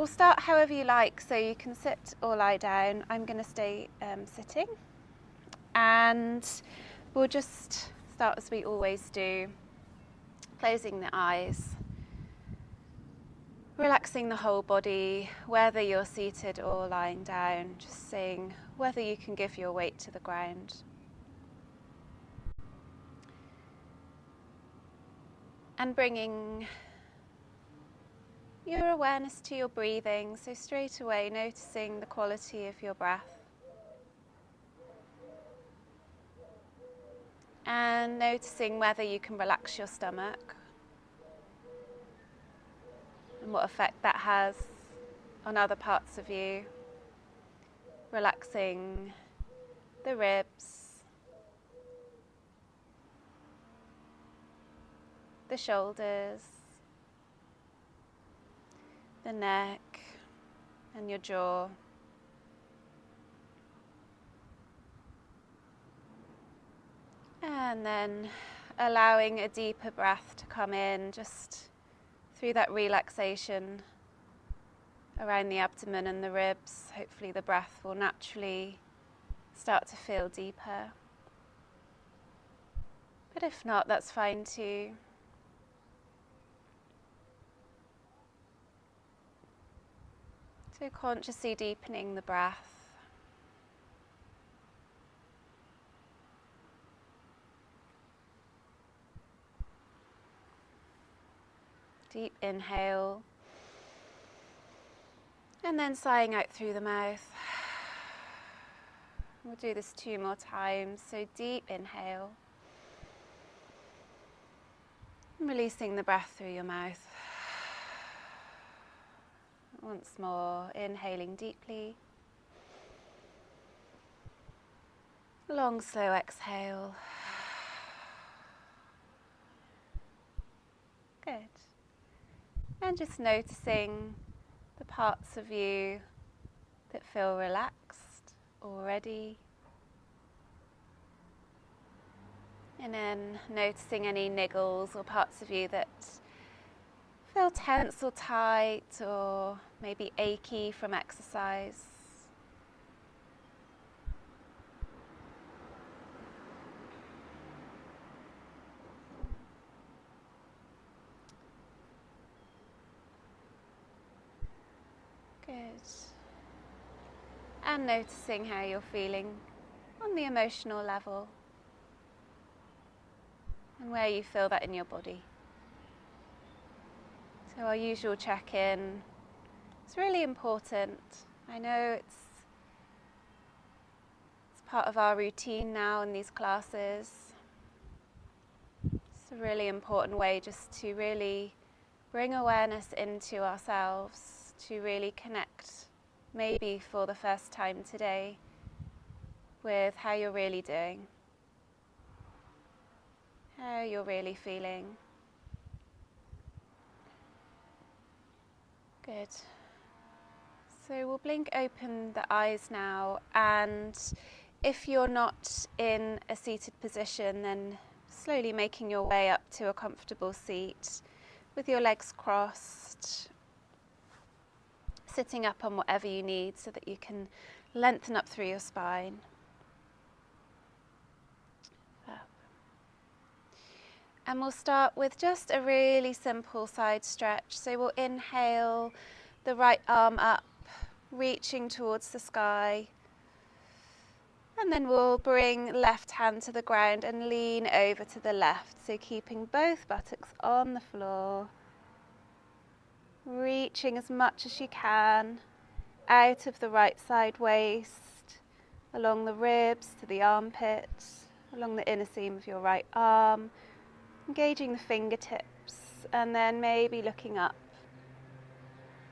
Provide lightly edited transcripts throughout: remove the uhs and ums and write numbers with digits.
We'll start however you like, so you can sit or lie down. I'm going to stay sitting, and we'll just start as we always do, closing the eyes, relaxing the whole body, whether you're seated or lying down, just seeing whether you can give your weight to the ground. And bringing your awareness to your breathing, so straight away noticing the quality of your breath. And noticing whether you can relax your stomach and what effect that has on other parts of you. Relaxing the ribs, the shoulders, the neck and your jaw. And then allowing a deeper breath to come in just through that relaxation around the abdomen and the ribs. Hopefully the breath will naturally start to feel deeper. But if not, that's fine too. So consciously deepening the breath. Deep inhale. And then sighing out through the mouth. We'll do this 2 more times. So deep inhale. And releasing the breath through your mouth. Once more, inhaling deeply. Long, slow exhale. Good. And just noticing the parts of you that feel relaxed already. And then noticing any niggles or parts of you that feel tense or tight or maybe achy from exercise. Good. And noticing how you're feeling on the emotional level and where you feel that in your body. So our usual check-in is really important. I know it's part of our routine now in these classes. It's a really important way just to really bring awareness into ourselves, to really connect, maybe for the first time today, with how you're really doing, how you're really feeling. Good. So we'll blink open the eyes now, and if you're not in a seated position, then slowly making your way up to a comfortable seat with your legs crossed, sitting up on whatever you need so that you can lengthen up through your spine. And we'll start with just a really simple side stretch. So we'll inhale the right arm up, reaching towards the sky. And then we'll bring left hand to the ground and lean over to the left. So keeping both buttocks on the floor. Reaching as much as you can out of the right side waist, along the ribs to the armpits, along the inner seam of your right arm. Engaging the fingertips, and then maybe looking up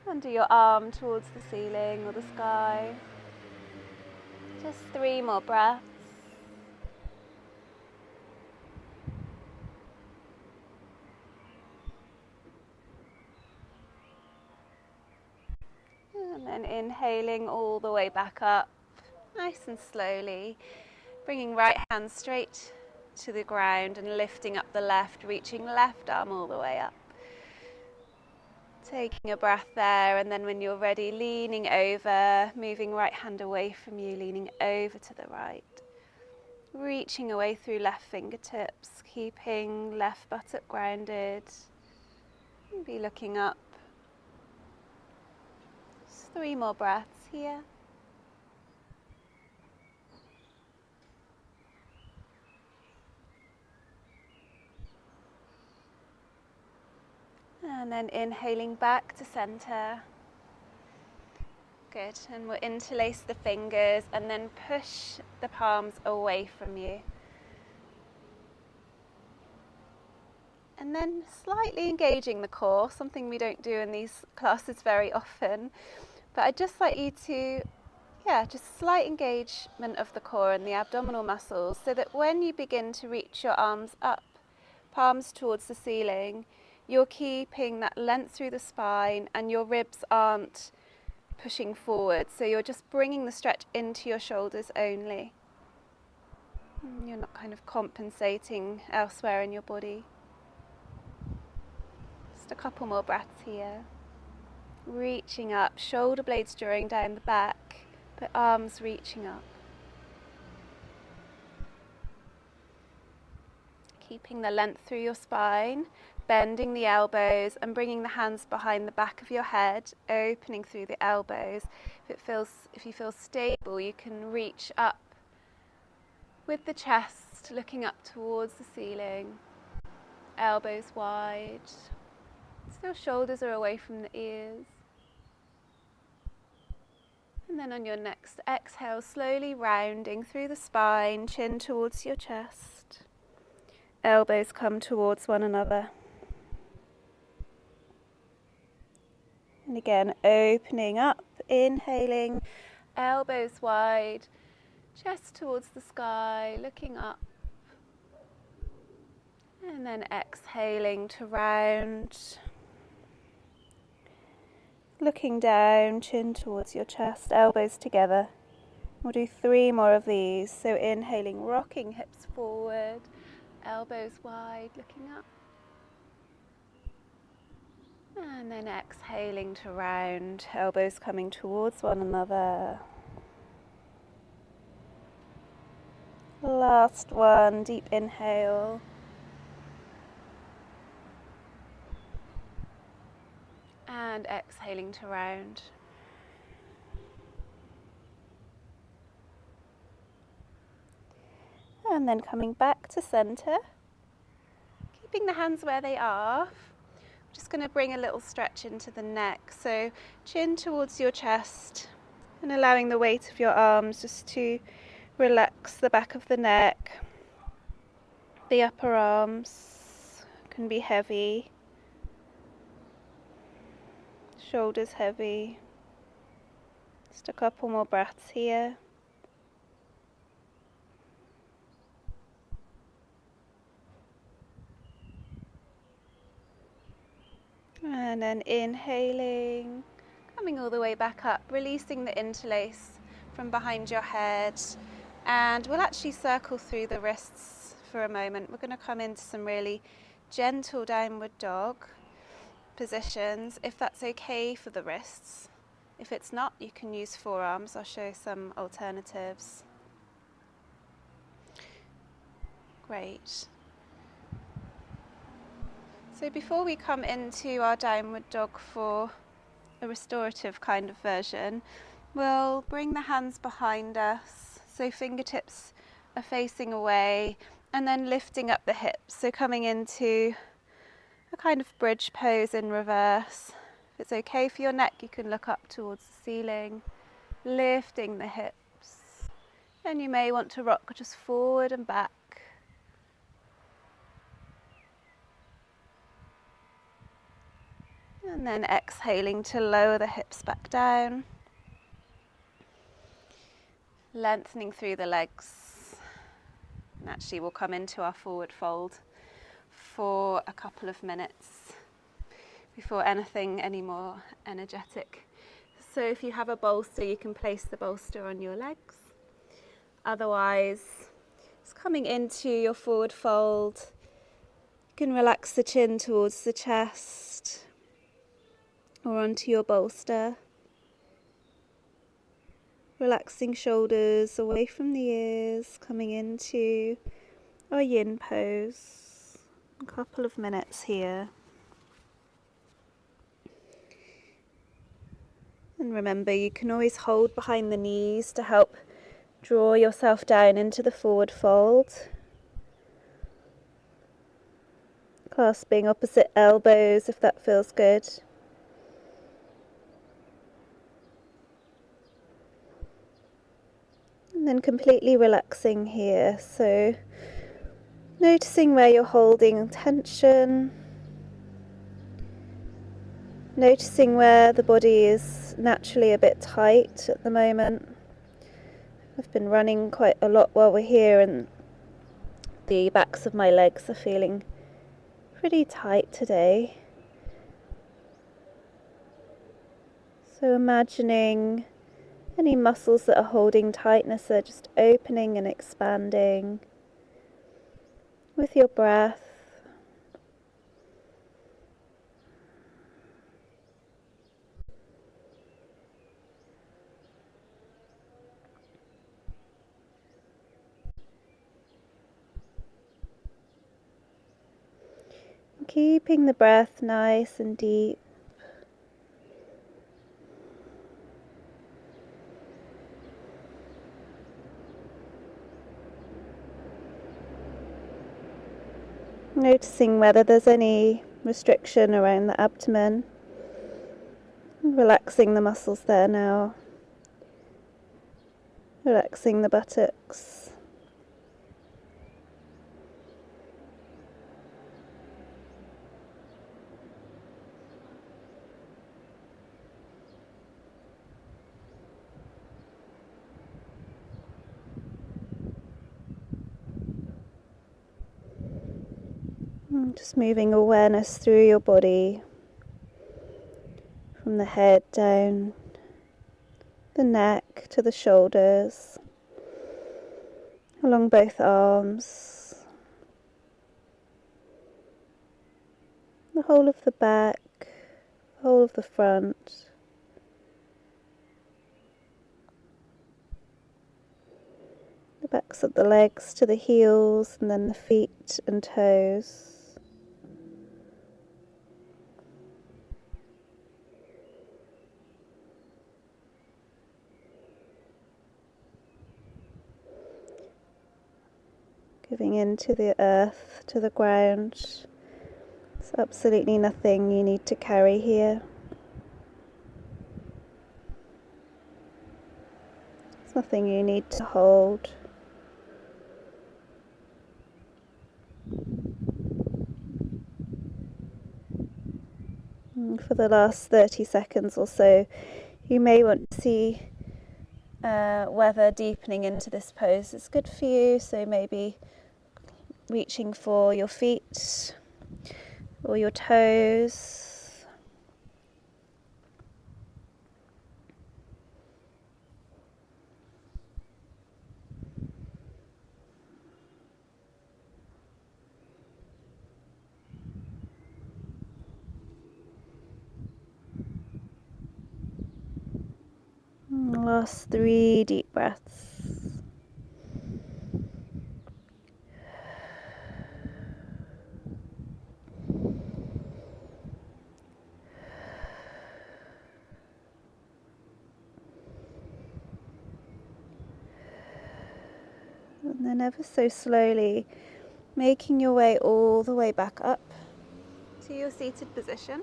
under your arm towards the ceiling or the sky. Just 3 more breaths. And then inhaling all the way back up, nice and slowly. Bringing right hand straight to the ground and lifting up the left, reaching left arm all the way up. Taking a breath there, and then when you're ready, leaning over, moving right hand away from you, leaning over to the right. Reaching away through left fingertips, keeping left buttock grounded. Be looking up. Just 3 more breaths here. And then inhaling back to center. Good. And we'll interlace the fingers and then push the palms away from you. And then slightly engaging the core, something we don't do in these classes very often. But I'd just like you to, just slight engagement of the core and the abdominal muscles, so that when you begin to reach your arms up, palms towards the ceiling, you're keeping that length through the spine and your ribs aren't pushing forward. So you're just bringing the stretch into your shoulders only. You're not kind of compensating elsewhere in your body. Just a couple more breaths here. Reaching up, shoulder blades drawing down the back, but arms reaching up. Keeping the length through your spine, bending the elbows and bringing the hands behind the back of your head, opening through the elbows. If you feel stable, you can reach up with the chest, looking up towards the ceiling, elbows wide. Still shoulders are away from the ears. And then on your next exhale, slowly rounding through the spine, chin towards your chest. Elbows come towards one another. And again, opening up, inhaling, elbows wide, chest towards the sky, looking up. And then exhaling to round. Looking down, chin towards your chest, elbows together. We'll do 3 more of these. So inhaling, rocking hips forward, elbows wide, looking up. And then exhaling to round, elbows coming towards one another. Last one, deep inhale. And exhaling to round. And then coming back to center. Keeping the hands where they are. Just going to bring a little stretch into the neck. So chin towards your chest and allowing the weight of your arms just to relax the back of the neck. The upper arms can be heavy. Shoulders heavy. Just a couple more breaths here. And then inhaling, coming all the way back up, releasing the interlace from behind your head. And we'll actually circle through the wrists for a moment. We're going to come into some really gentle downward dog positions, if that's okay for the wrists. If it's not, you can use forearms. I'll show some alternatives. Great. So before we come into our downward dog for a restorative kind of version, we'll bring the hands behind us, so fingertips are facing away, and then lifting up the hips, so coming into a kind of bridge pose in reverse. If it's okay for your neck, you can look up towards the ceiling, lifting the hips. And you may want to rock just forward and back. And then exhaling to lower the hips back down. Lengthening through the legs. And actually we'll come into our forward fold for a couple of minutes before anything any more energetic. So if you have a bolster, you can place the bolster on your legs. Otherwise, just coming into your forward fold. You can relax the chin towards the chest. or onto your bolster. Relaxing shoulders away from the ears, coming into our yin pose. A couple of minutes here. And remember, you can always hold behind the knees to help draw yourself down into the forward fold. Clasping opposite elbows if that feels good. And then completely relaxing here. So noticing where you're holding tension. Noticing where the body is naturally a bit tight at the moment. I've been running quite a lot while we're here and the backs of my legs are feeling pretty tight today. So imagining any muscles that are holding tightness are just opening and expanding with your breath. Keeping the breath nice and deep. Noticing whether there's any restriction around the abdomen. Relaxing the muscles there now. Relaxing the buttocks. Just moving awareness through your body, from the head down the neck to the shoulders, along both arms, the whole of the back, the whole of the front. The backs of the legs to the heels, and then the feet and toes. Giving into the earth, to the ground. There's absolutely nothing you need to carry here. There's nothing you need to hold. And for the last 30 seconds or so, you may want to see whether deepening into this pose is good for you. So maybe reaching for your feet or your toes. Last 3 deep breaths. And then ever so slowly making your way all the way back up to your seated position.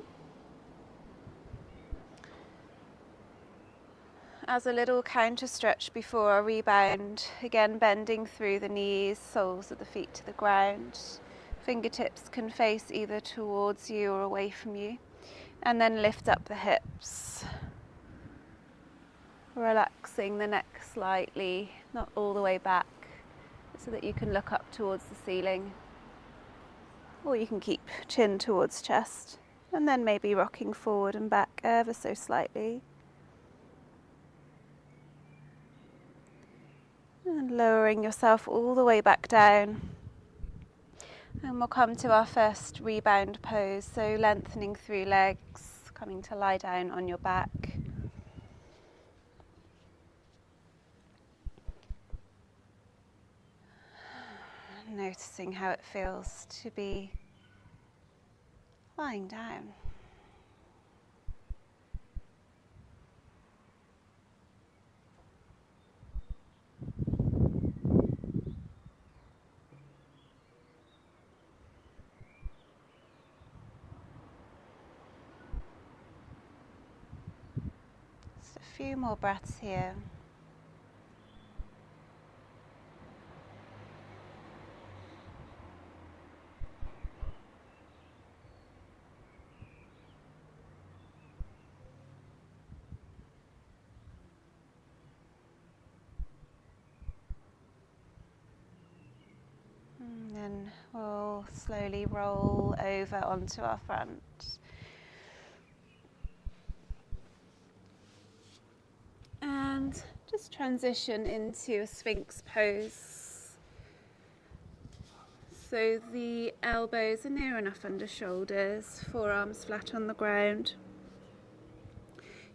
As a little counter stretch before a rebound, again bending through the knees, soles of the feet to the ground. Fingertips can face either towards you or away from you. And then lift up the hips. Relaxing the neck slightly, not all the way back, so that you can look up towards the ceiling. Or you can keep chin towards chest. And then maybe rocking forward and back ever so slightly. And lowering yourself all the way back down. And we'll come to our first rebound pose, so lengthening through legs, coming to lie down on your back. Noticing how it feels to be lying down. Just a few more breaths here. And then we'll slowly roll over onto our front. And just transition into a Sphinx pose. So the elbows are near enough under shoulders, forearms flat on the ground.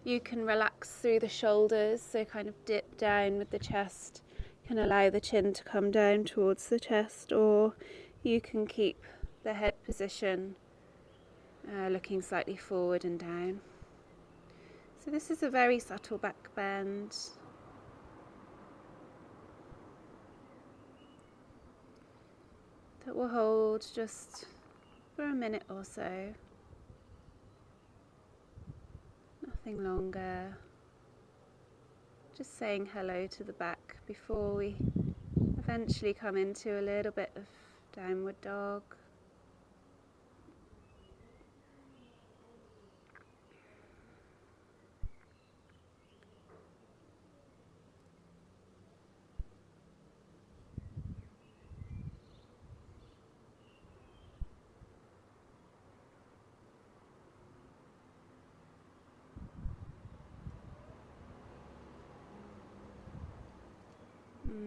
You can relax through the shoulders, so kind of dip down with the chest. You can allow the chin to come down towards the chest, or you can keep the head position looking slightly forward and down. So this is a very subtle back bend. That will hold just for a minute or so. Nothing longer. Just saying hello to the back before we eventually come into a little bit of downward dog.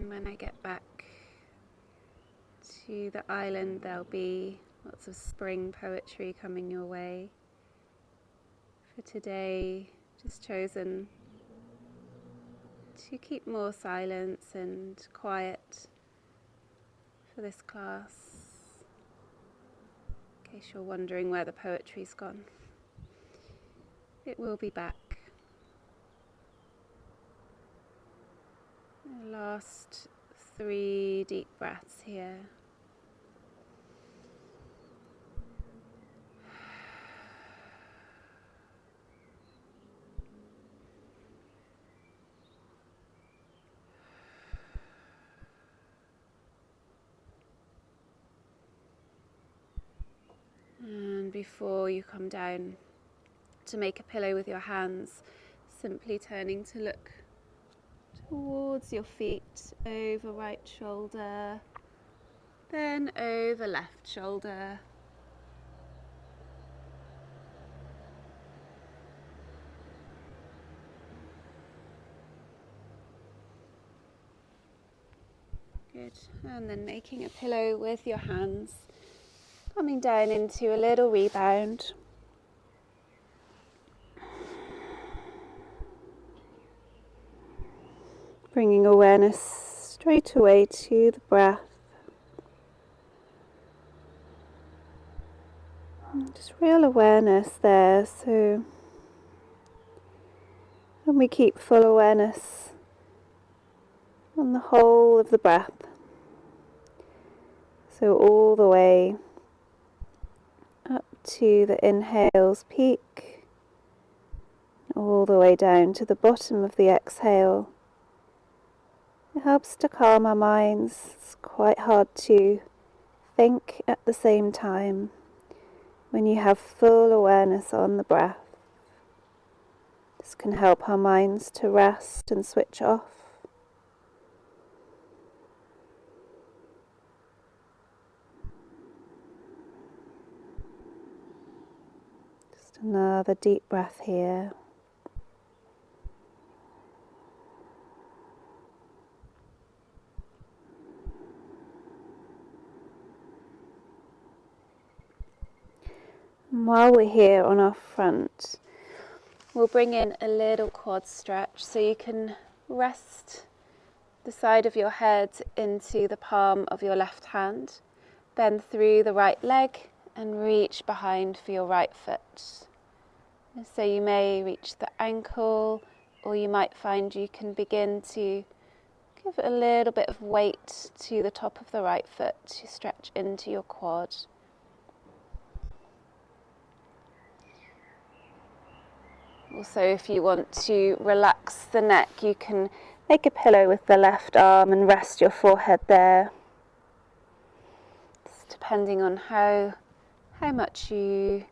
When I get back to the island, there'll be lots of spring poetry coming your way. For today, just chosen to keep more silence and quiet for this class, in case you're wondering where the poetry's gone. It will be back. Last 3 deep breaths here. And before you come down to make a pillow with your hands, simply turning to look towards your feet, over right shoulder, then over left shoulder. Good. And then making a pillow with your hands, coming down into a little rebound. Bringing awareness straight away to the breath. Just real awareness there, so when we keep full awareness on the whole of the breath, so all the way up to the inhale's peak, all the way down to the bottom of the exhale. It helps to calm our minds. It's quite hard to think at the same time when you have full awareness on the breath. This can help our minds to rest and switch off. Just another deep breath here. And while we're here on our front, We'll bring in a little quad stretch, so you can rest the side of your head into the palm of your left hand, bend through the right leg and reach behind for your right foot. So you may reach the ankle, or you might find you can begin to give a little bit of weight to the top of the right foot to stretch into your quad. Also, if you want to relax the neck, you can make a pillow with the left arm and rest your forehead there. It's depending on how much you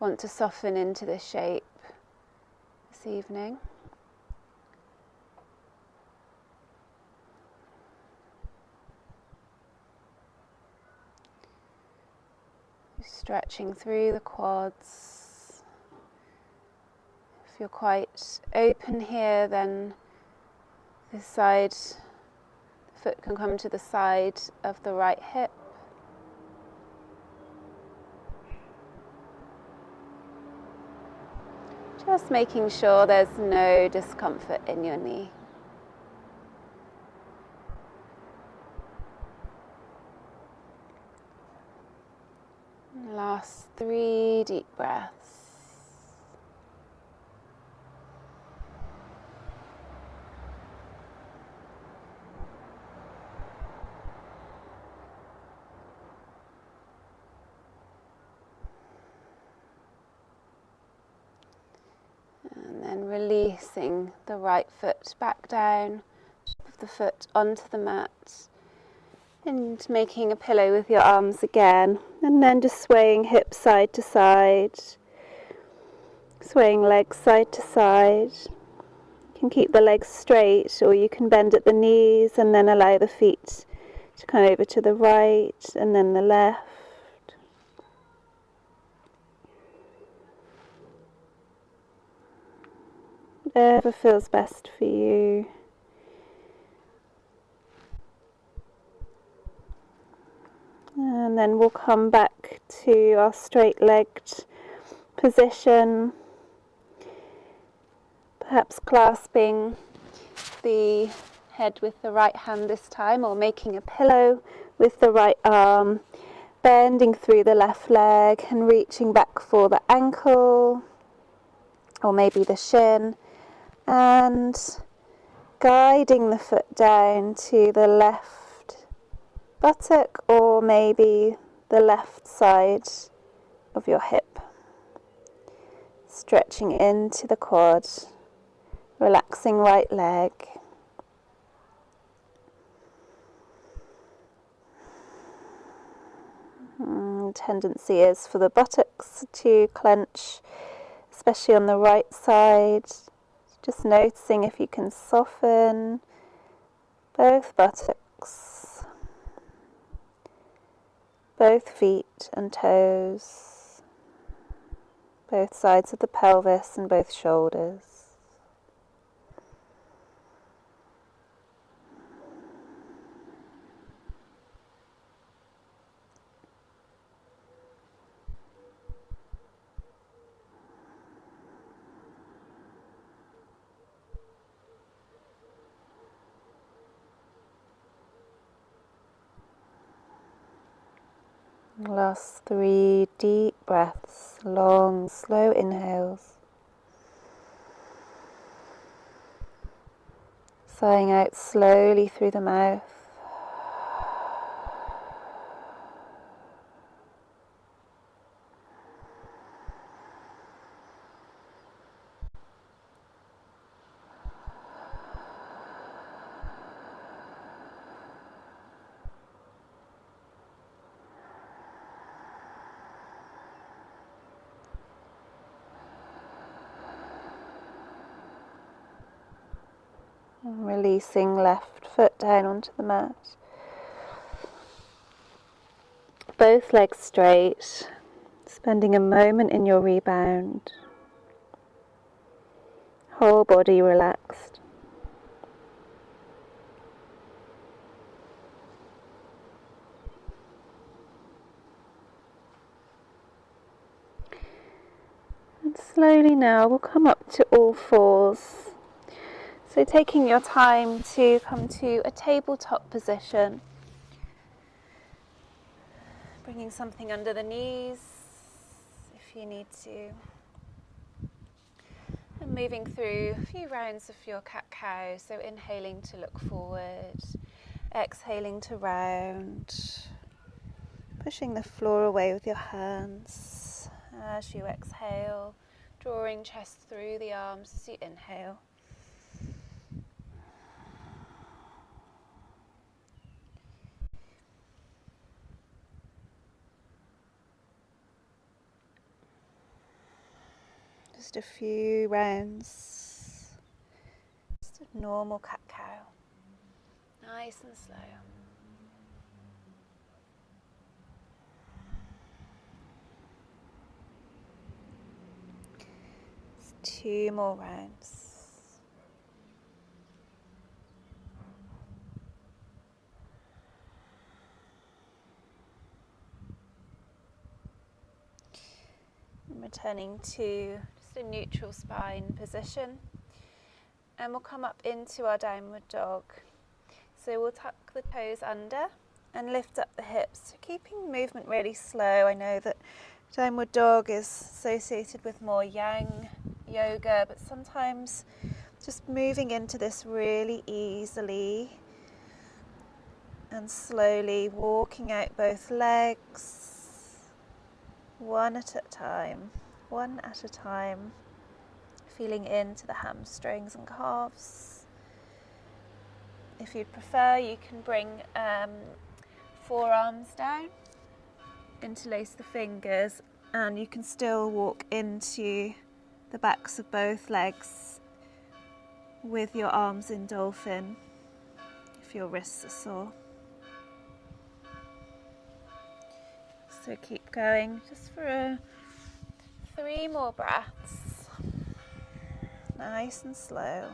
want to soften into this shape this evening. Stretching through the quads. If you're quite open here, then this side, the foot can come to the side of the right hip. Just making sure there's no discomfort in your knee. Last 3 deep breaths. And then releasing the right foot back down, top of the foot onto the mat. And making a pillow with your arms again, and then just swaying hips side to side, swaying legs side to side. You can keep the legs straight, or you can bend at the knees and then allow the feet to come over to the right and then the left. Whatever feels best for you. And then we'll come back to our straight-legged position, perhaps clasping the head with the right hand this time, or making a pillow with the right arm, bending through the left leg and reaching back for the ankle, or maybe the shin, and guiding the foot down to the left buttock, or maybe the left side of your hip. Stretching into the quad, relaxing right leg. Tendency is for the buttocks to clench, especially on the right side. Just noticing if you can soften both buttocks, both feet and toes, both sides of the pelvis and both shoulders. Last 3 deep breaths, long, slow inhales. Sighing out slowly through the mouth. Releasing left foot down onto the mat. Both legs straight, spending a moment in your rebound. Whole body relaxed. And Slowly now we'll come up to all fours. So taking your time to come to a tabletop position. Bringing something under the knees if you need to. And moving through a few rounds of your cat-cow. So inhaling to look forward, exhaling to round. Pushing the floor away with your hands as you exhale, drawing chest through the arms as you inhale. Just a few rounds, just a normal cat-cow, nice and slow. Just 2 more rounds. And returning to just a neutral spine position. And we'll come up into our downward dog. So we'll tuck the toes under and lift up the hips, keeping movement really slow. I know that downward dog is associated with more yang yoga, but sometimes just moving into this really easily and slowly walking out both legs, one at a time, feeling into the hamstrings and calves. If you'd prefer, you can bring forearms down, interlace the fingers, and you can still walk into the backs of both legs with your arms in dolphin if your wrists are sore. So keep going just for 3 more breaths, nice and slow.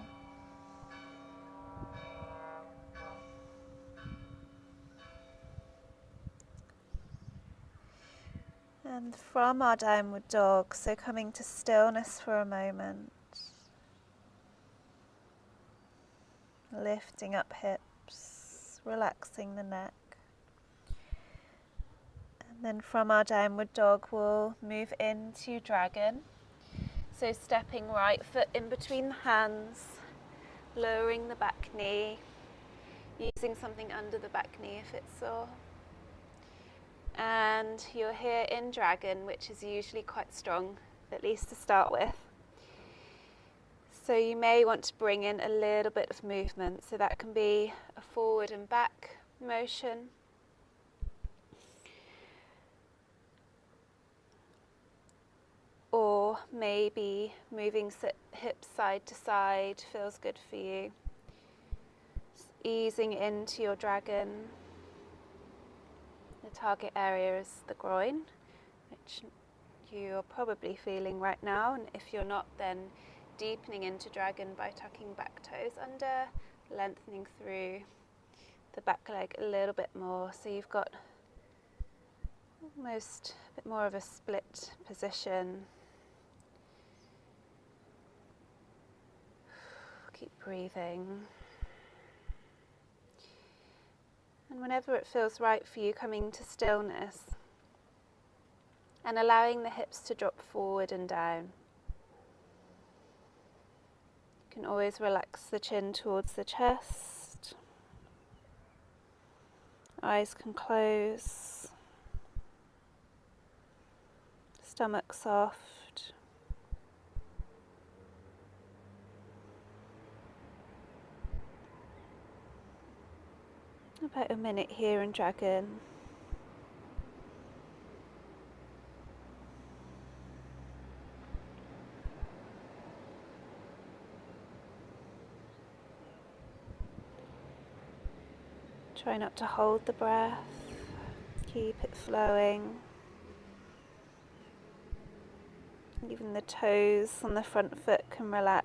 And from our downward dog, so coming to stillness for a moment, lifting up hips, relaxing the neck. And then from our downward dog, we'll move into dragon. So stepping right foot in between the hands, lowering the back knee, using something under the back knee if it's sore. And you're here in dragon, which is usually quite strong, at least to start with. So you may want to bring in a little bit of movement. So that can be a forward and back motion. Or maybe moving hips side to side feels good for you. Just easing into your dragon. The target area is the groin, which you're probably feeling right now. And if you're not, then deepening into dragon by tucking back toes under, lengthening through the back leg a little bit more. So you've got almost a bit more of a split position. Keep breathing. And whenever it feels right for you, coming to stillness and allowing the hips to drop forward and down. You can always relax the chin towards the chest. Eyes can close. Stomach soft. About a minute here in dragon. Try not to hold the breath. Keep it flowing. Even the toes on the front foot can relax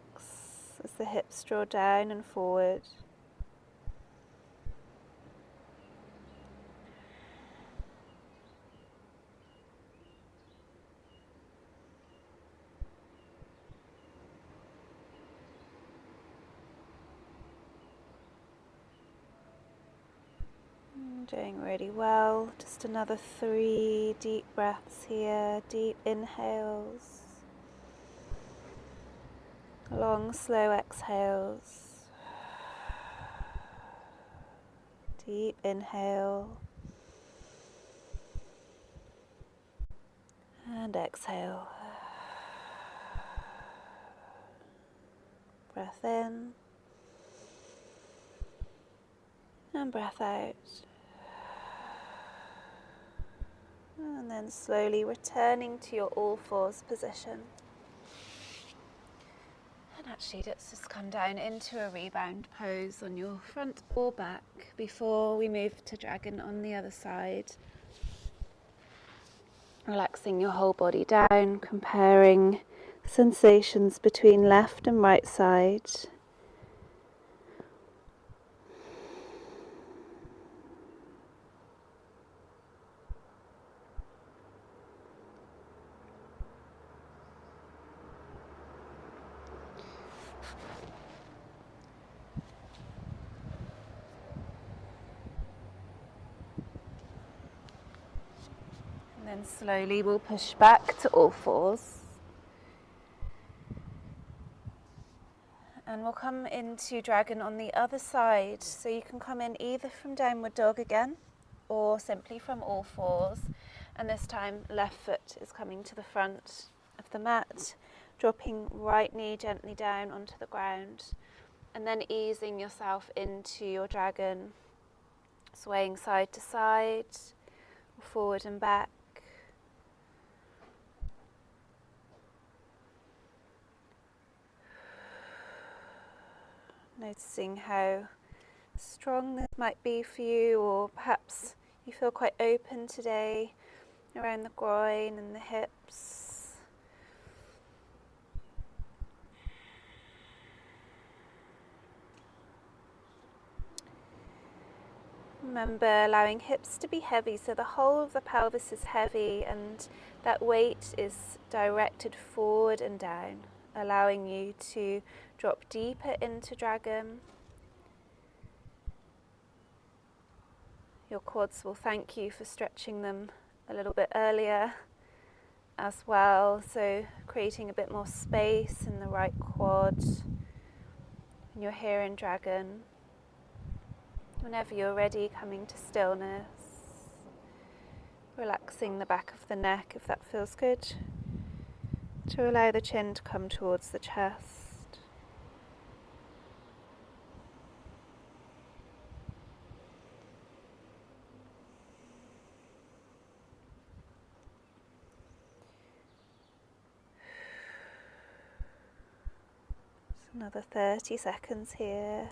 as the hips draw down and forward. Doing really well. Just another 3 deep breaths here. Deep inhales. Long, slow exhales. Deep inhale. And exhale. Breath in. And breath out. And then slowly returning to your all fours position. And actually let's just come down into a rebound pose on your front or back before we move to dragon on the other side. Relaxing your whole body down, comparing sensations between left and right side. And then slowly we'll push back to all fours. And we'll come into dragon on the other side. So you can come in either from downward dog again or simply from all fours. And this time left foot is coming to the front of the mat, dropping right knee gently down onto the ground. And then easing yourself into your dragon, swaying side to side, forward and back. Noticing how strong this might be for you, or perhaps you feel quite open today around the groin and the hips. Remember allowing hips to be heavy, so the whole of the pelvis is heavy and that weight is directed forward and down, allowing you to drop deeper into dragon. Your quads will thank you for stretching them a little bit earlier as well, so creating a bit more space in the right quad. And you're here in dragon. Whenever you're ready, coming to stillness, relaxing the back of the neck if that feels good, to allow the chin to come towards the chest. Just another 30 seconds here.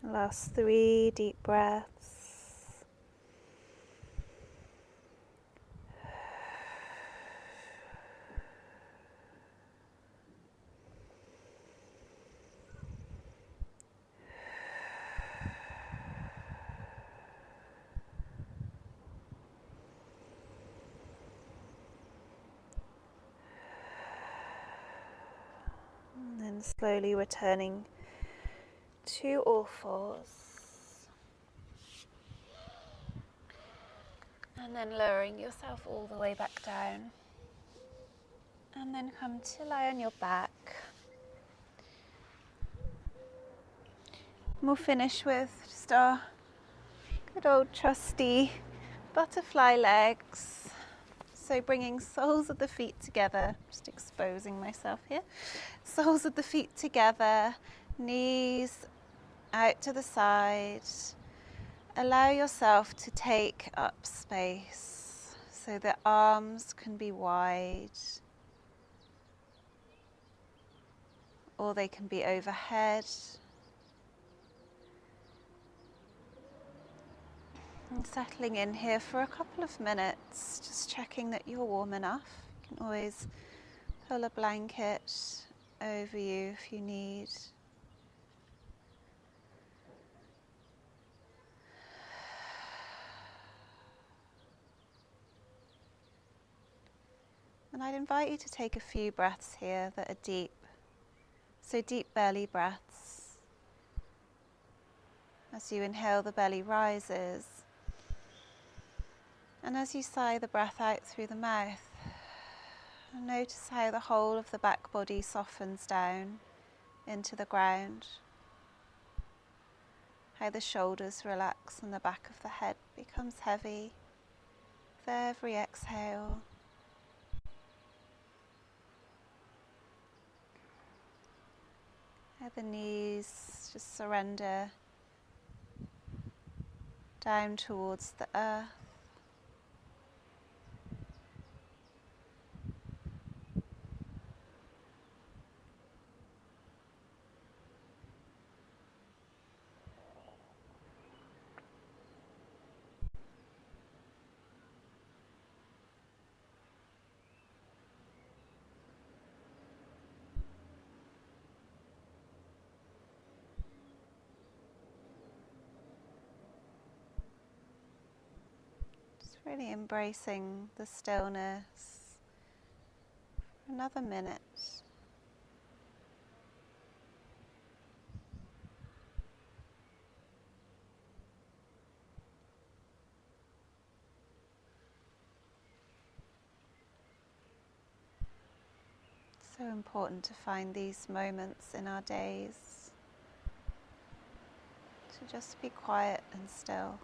Last 3 deep breaths. And then slowly returning to all fours. And then lowering yourself all the way back down. And then come to lie on your back. And we'll finish with just our good old trusty butterfly legs. So bringing soles of the feet together, just exposing myself here. Soles of the feet together, knees out to the side. Allow yourself to take up space so the arms can be wide, or they can be overhead. And settling in here for a couple of minutes, just checking that you're warm enough. You can always pull a blanket over you if you need. And I'd invite you to take a few breaths here that are deep. So deep belly breaths. As you inhale, the belly rises. And as you sigh the breath out through the mouth, notice how the whole of the back body softens down into the ground. How the shoulders relax and the back of the head becomes heavy with every exhale. How the knees just surrender down towards the earth. Just really embracing the stillness for another minute. So important to find these moments in our days to just be quiet and still.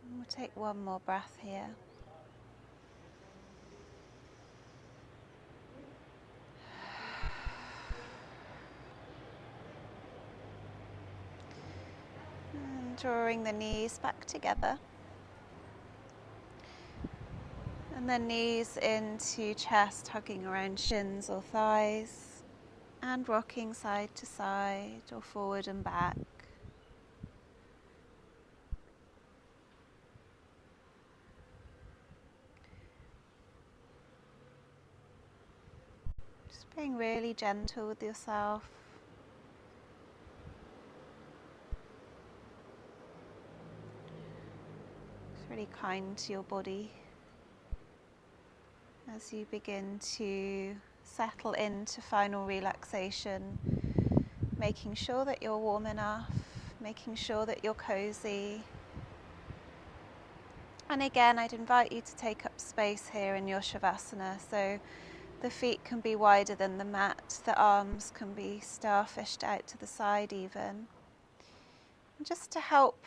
And we'll take one more breath here. And drawing the knees back together. And then knees into chest, hugging around shins or thighs. And rocking side to side or forward and back. Just being really gentle with yourself. Just really kind to your body as you begin to settle into final relaxation, making sure that you're warm enough, making sure that you're cozy. And again, I'd invite you to take up space here in your Shavasana, so the feet can be wider than the mat, the arms can be starfished out to the side even. And just to help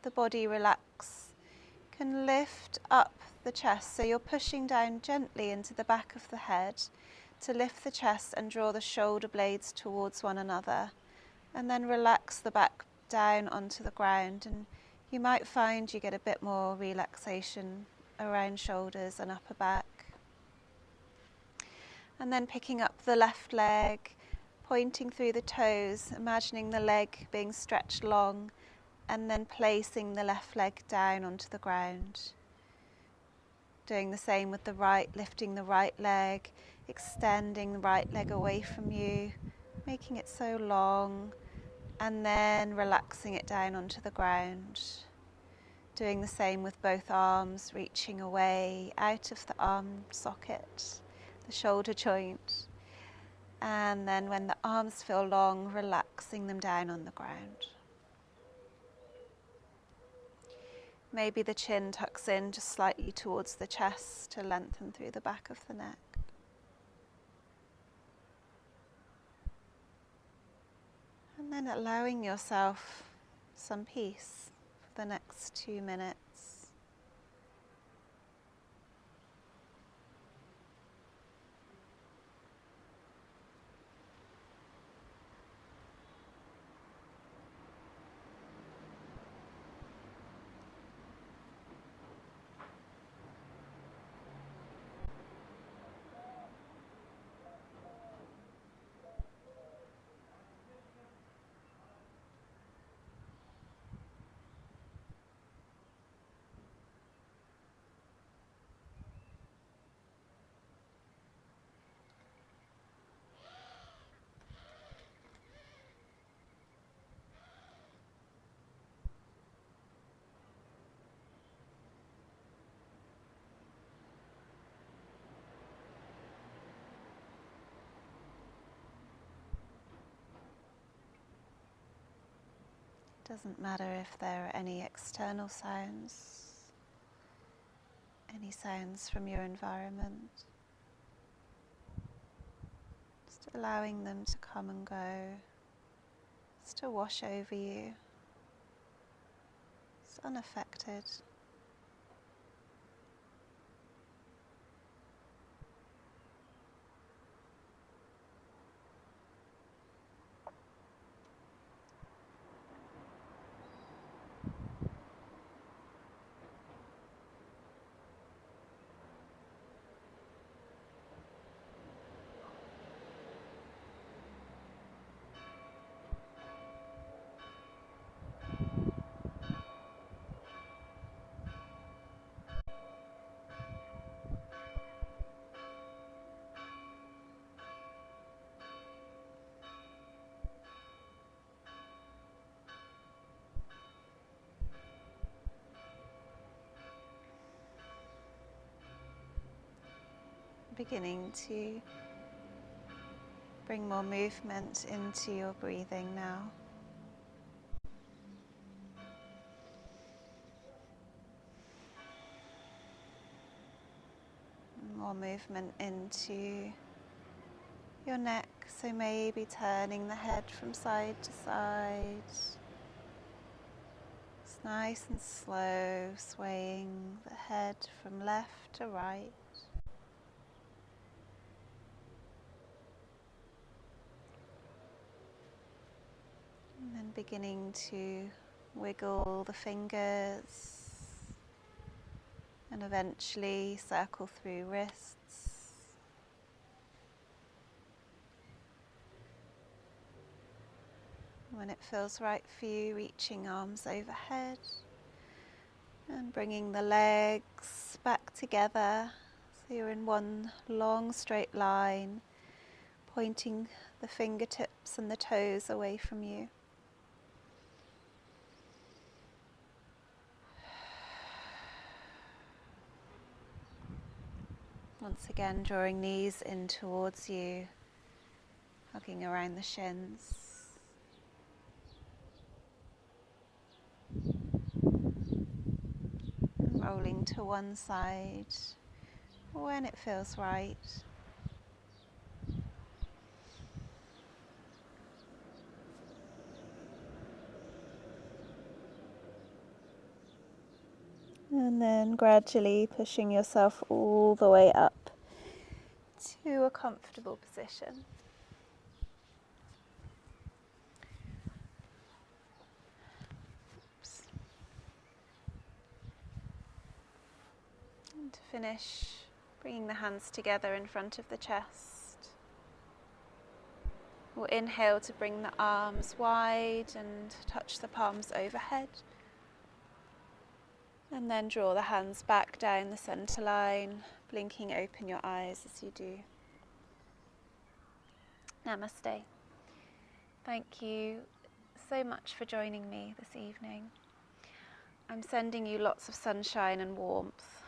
the body relax, you can lift up the chest, so you're pushing down gently into the back of the head to lift the chest and draw the shoulder blades towards one another, and then relax the back down onto the ground, and you might find you get a bit more relaxation around shoulders and upper back. And then picking up the left leg, pointing through the toes, imagining the leg being stretched long, and then placing the left leg down onto the ground. Doing the same with the right, lifting the right leg, extending the right leg away from you, making it so long, and then relaxing it down onto the ground. Doing the same with both arms, reaching away out of the arm socket, the shoulder joint. And then when the arms feel long, relaxing them down on the ground. Maybe the chin tucks in just slightly towards the chest to lengthen through the back of the neck. And then allowing yourself some peace for the next 2 minutes. Doesn't matter if there are any external sounds, any sounds from your environment. Just allowing them to come and go, just to wash over you. It's unaffected. Beginning to bring more movement into your breathing now. More movement into your neck, so maybe turning the head from side to side. It's nice and slow, swaying the head from left to right. And then beginning to wiggle the fingers and eventually circle through wrists. When it feels right for you, reaching arms overhead and bringing the legs back together so you're in one long straight line, pointing the fingertips and the toes away from you. Once again, drawing knees in towards you, hugging around the shins. Rolling to one side when it feels right. And then gradually pushing yourself all the way up to a comfortable position. And to finish, bringing the hands together in front of the chest. We'll inhale to bring the arms wide and touch the palms overhead. And then draw the hands back down the center line, blinking open your eyes as you do. Namaste. Thank you so much for joining me this evening. I'm sending you lots of sunshine and warmth.